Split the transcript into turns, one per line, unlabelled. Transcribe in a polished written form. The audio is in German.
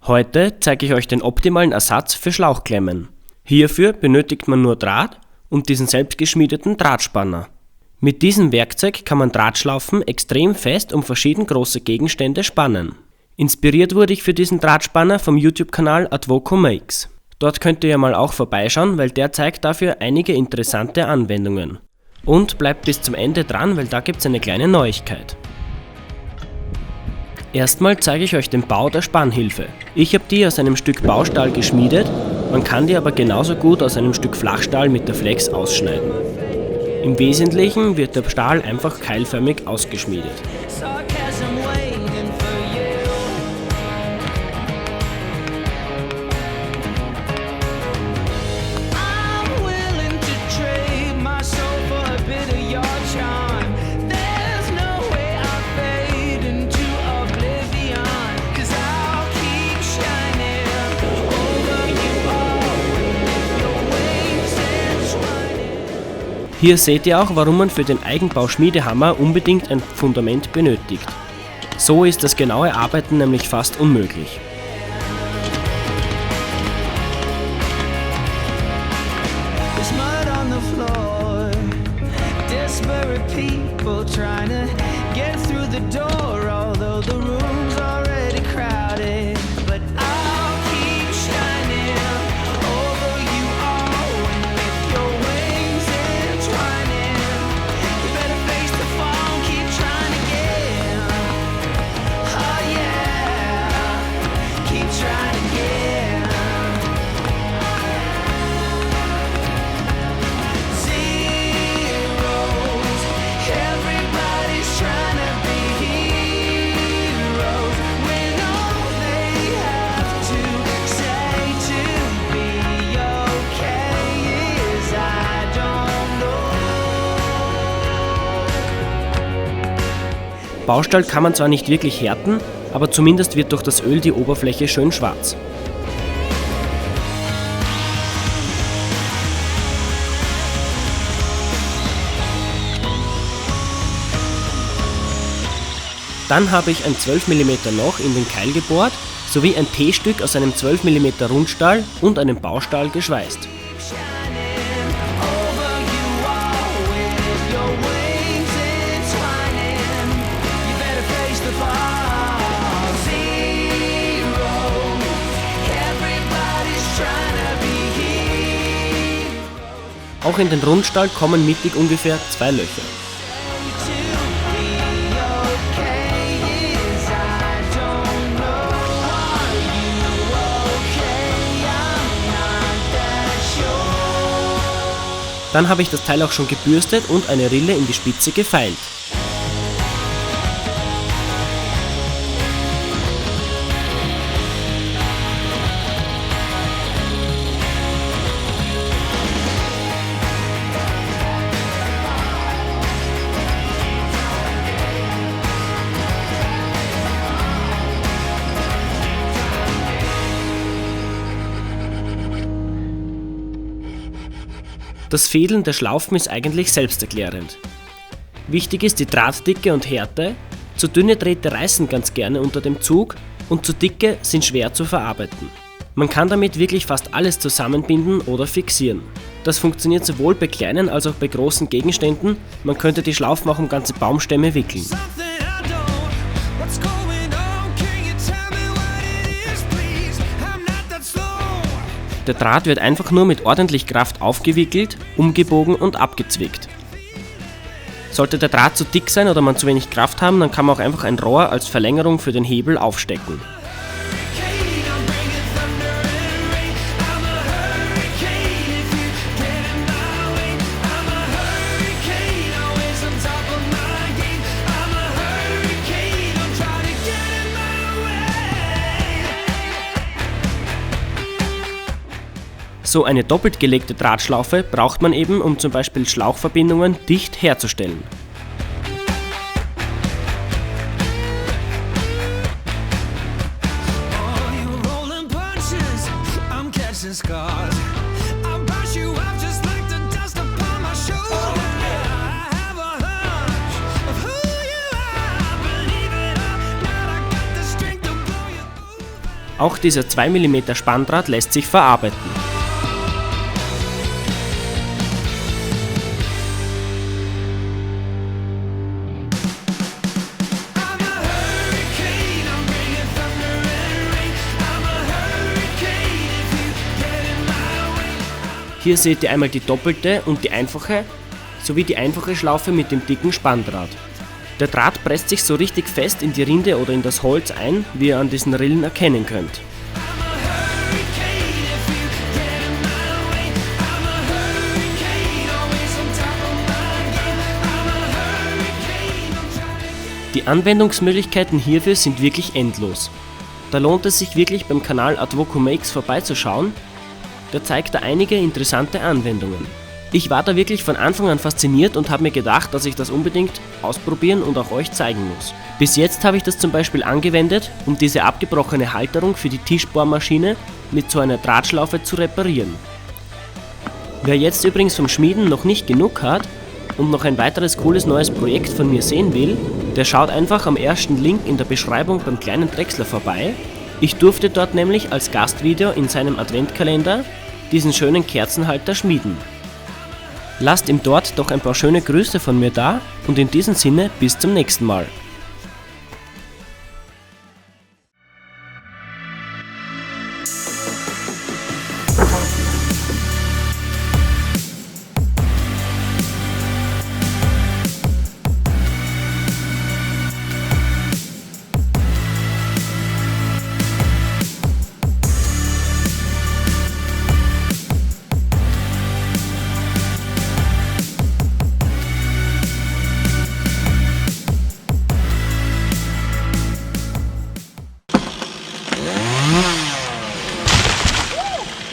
Heute zeige ich euch den optimalen Ersatz für Schlauchklemmen. Hierfür benötigt man nur Draht und diesen selbstgeschmiedeten Drahtspanner. Mit diesem Werkzeug kann man Drahtschlaufen extrem fest um verschieden große Gegenstände spannen. Inspiriert wurde ich für diesen Drahtspanner vom YouTube-Kanal Advoco Makes. Dort könnt ihr ja mal auch vorbeischauen, weil der zeigt dafür einige interessante Anwendungen. Und bleibt bis zum Ende dran, weil da gibt es eine kleine Neuigkeit. Erstmal zeige ich euch den Bau der Spannhilfe. Ich habe die aus einem Stück Baustahl geschmiedet, man kann die aber genauso gut aus einem Stück Flachstahl mit der Flex ausschneiden. Im Wesentlichen wird der Stahl einfach keilförmig ausgeschmiedet. Hier seht ihr auch, warum man für den Eigenbau-Schmiedehammer unbedingt ein Fundament benötigt. So ist das genaue Arbeiten nämlich fast unmöglich. Baustahl kann man zwar nicht wirklich härten, aber zumindest wird durch das Öl die Oberfläche schön schwarz. Dann habe ich ein 12 mm Loch in den Keil gebohrt, sowie ein T-Stück aus einem 12 mm Rundstahl und einem Baustahl geschweißt. Auch in den Rundstahl kommen mittig ungefähr 2 Löcher. Dann habe ich das Teil auch schon gebürstet und eine Rille in die Spitze gefeilt. Das Fädeln der Schlaufen ist eigentlich selbsterklärend. Wichtig ist die Drahtdicke und Härte, zu dünne Drähte reißen ganz gerne unter dem Zug und zu dicke sind schwer zu verarbeiten. Man kann damit wirklich fast alles zusammenbinden oder fixieren. Das funktioniert sowohl bei kleinen als auch bei großen Gegenständen, man könnte die Schlaufen auch um ganze Baumstämme wickeln. Der Draht wird einfach nur mit ordentlich Kraft aufgewickelt, umgebogen und abgezwickt. Sollte der Draht zu dick sein oder man zu wenig Kraft haben, dann kann man auch einfach ein Rohr als Verlängerung für den Hebel aufstecken. So eine doppelt gelegte Drahtschlaufe braucht man eben, um zum Beispiel Schlauchverbindungen dicht herzustellen. Auch dieser 2 mm Spanndraht lässt sich verarbeiten. Hier seht ihr einmal die doppelte und die einfache, sowie die einfache Schlaufe mit dem dicken Spanndraht. Der Draht presst sich so richtig fest in die Rinde oder in das Holz ein, wie ihr an diesen Rillen erkennen könnt. Die Anwendungsmöglichkeiten hierfür sind wirklich endlos. Da lohnt es sich wirklich beim Kanal Advoco Makes vorbeizuschauen. Der zeigt da einige interessante Anwendungen. Ich war da wirklich von Anfang an fasziniert und habe mir gedacht, dass ich das unbedingt ausprobieren und auch euch zeigen muss. Bis jetzt habe ich das zum Beispiel angewendet, um diese abgebrochene Halterung für die Tischbohrmaschine mit so einer Drahtschlaufe zu reparieren. Wer jetzt übrigens vom Schmieden noch nicht genug hat und noch ein weiteres cooles neues Projekt von mir sehen will, der schaut einfach am ersten Link in der Beschreibung beim kleinen Drechsler vorbei. Ich durfte dort nämlich als Gastvideo in seinem Adventkalender diesen schönen Kerzenhalter schmieden. Lasst ihm dort doch ein paar schöne Grüße von mir da und in diesem Sinne bis zum nächsten Mal.